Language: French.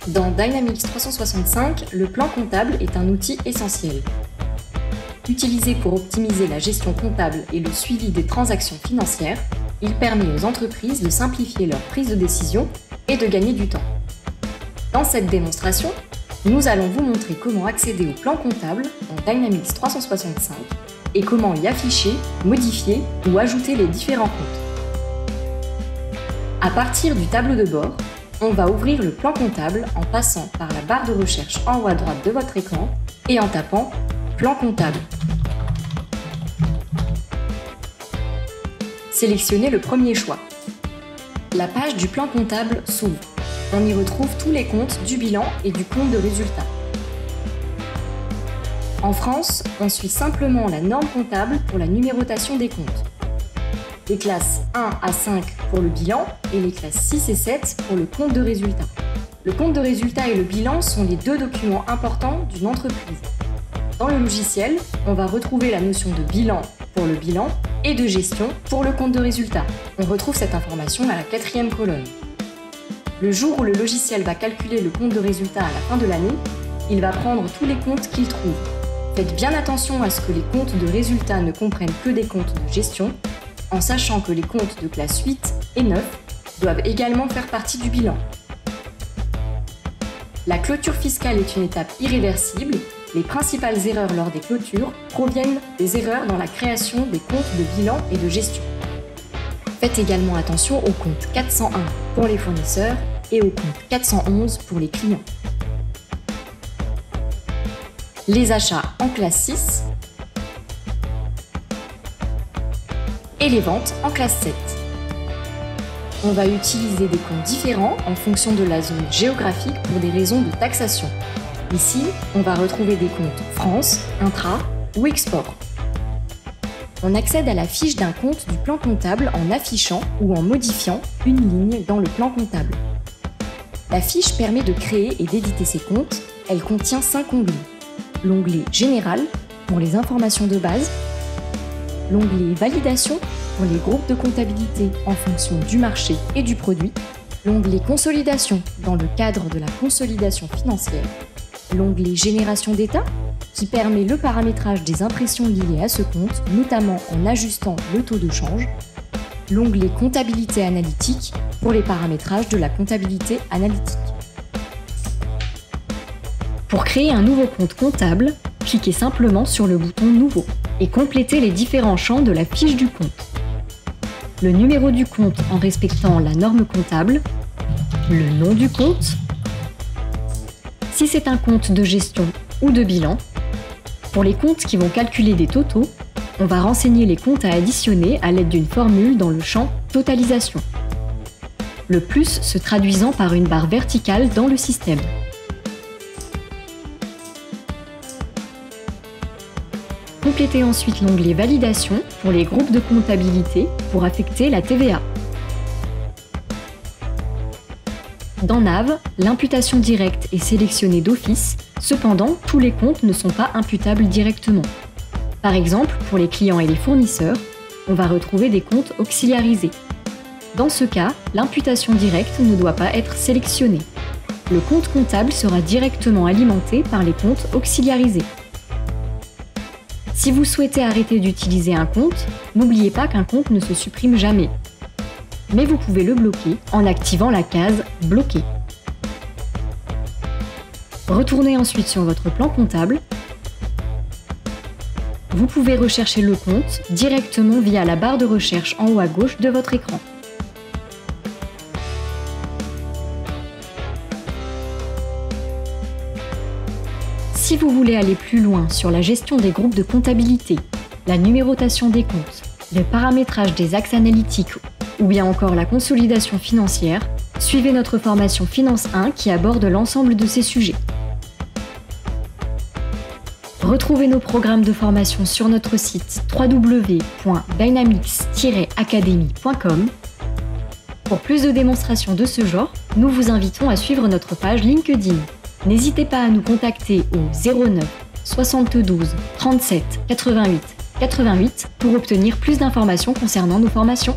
Dans Dynamics 365, le plan comptable est un outil essentiel. Utilisé pour optimiser la gestion comptable et le suivi des transactions financières, il permet aux entreprises de simplifier leur prise de décision et de gagner du temps. Dans cette démonstration, nous allons vous montrer comment accéder au plan comptable dans Dynamics 365 et comment y afficher, modifier ou ajouter les différents comptes. À partir du tableau de bord, on va ouvrir le plan comptable en passant par la barre de recherche en haut à droite de votre écran et en tapant « Plan comptable ». Sélectionnez le premier choix. La page du plan comptable s'ouvre. On y retrouve tous les comptes du bilan et du compte de résultat. En France, on suit simplement la norme comptable pour la numérotation des comptes. Les classes 1 à 5 pour le bilan et les classes 6 et 7 pour le compte de résultat. Le compte de résultat et le bilan sont les deux documents importants d'une entreprise. Dans le logiciel, on va retrouver la notion de bilan pour le bilan et de gestion pour le compte de résultat. On retrouve cette information à la 4e colonne. Le jour où le logiciel va calculer le compte de résultat à la fin de l'année, il va prendre tous les comptes qu'il trouve. Faites bien attention à ce que les comptes de résultat ne comprennent que des comptes de gestion, en sachant que les comptes de classe 8 et 9 doivent également faire partie du bilan. La clôture fiscale est une étape irréversible. Les principales erreurs lors des clôtures proviennent des erreurs dans la création des comptes de bilan et de gestion. Faites également attention au compte 401 pour les fournisseurs et au compte 411 pour les clients. Les achats en classe 6 et les ventes en classe 7. On va utiliser des comptes différents en fonction de la zone géographique pour des raisons de taxation. Ici, on va retrouver des comptes France, intra ou export. On accède à la fiche d'un compte du plan comptable en affichant ou en modifiant une ligne dans le plan comptable. La fiche permet de créer et d'éditer ces comptes. Elle contient 5 onglets. L'onglet Général pour les informations de base, l'onglet Validation pour les groupes de comptabilité en fonction du marché et du produit, l'onglet Consolidation dans le cadre de la consolidation financière, l'onglet Génération d'état qui permet le paramétrage des impressions liées à ce compte, notamment en ajustant le taux de change, l'onglet Comptabilité analytique pour les paramétrages de la comptabilité analytique. Pour créer un nouveau compte comptable, cliquez simplement sur le bouton Nouveau et complétez les différents champs de la fiche du compte. Le numéro du compte en respectant la norme comptable, le nom du compte, si c'est un compte de gestion ou de bilan. Pour les comptes qui vont calculer des totaux, on va renseigner les comptes à additionner à l'aide d'une formule dans le champ Totalisation. Le plus se traduisant par une barre verticale dans le système. Complétez ensuite l'onglet Validation pour les groupes de comptabilité pour affecter la TVA. Dans NAV, l'imputation directe est sélectionnée d'office, cependant, tous les comptes ne sont pas imputables directement. Par exemple, pour les clients et les fournisseurs, on va retrouver des comptes auxiliarisés. Dans ce cas, l'imputation directe ne doit pas être sélectionnée. Le compte comptable sera directement alimenté par les comptes auxiliarisés. Si vous souhaitez arrêter d'utiliser un compte, n'oubliez pas qu'un compte ne se supprime jamais. Mais vous pouvez le bloquer en activant la case « Bloquer ». Retournez ensuite sur votre plan comptable. Vous pouvez rechercher le compte directement via la barre de recherche en haut à gauche de votre écran. Si vous voulez aller plus loin sur la gestion des groupes de comptabilité, la numérotation des comptes, le paramétrage des axes analytiques ou bien encore la consolidation financière, suivez notre formation Finance 1 qui aborde l'ensemble de ces sujets. Retrouvez nos programmes de formation sur notre site www.dynamics-academy.com. Pour plus de démonstrations de ce genre, nous vous invitons à suivre notre page LinkedIn. N'hésitez pas à nous contacter au 09 72 37 88 88 pour obtenir plus d'informations concernant nos formations.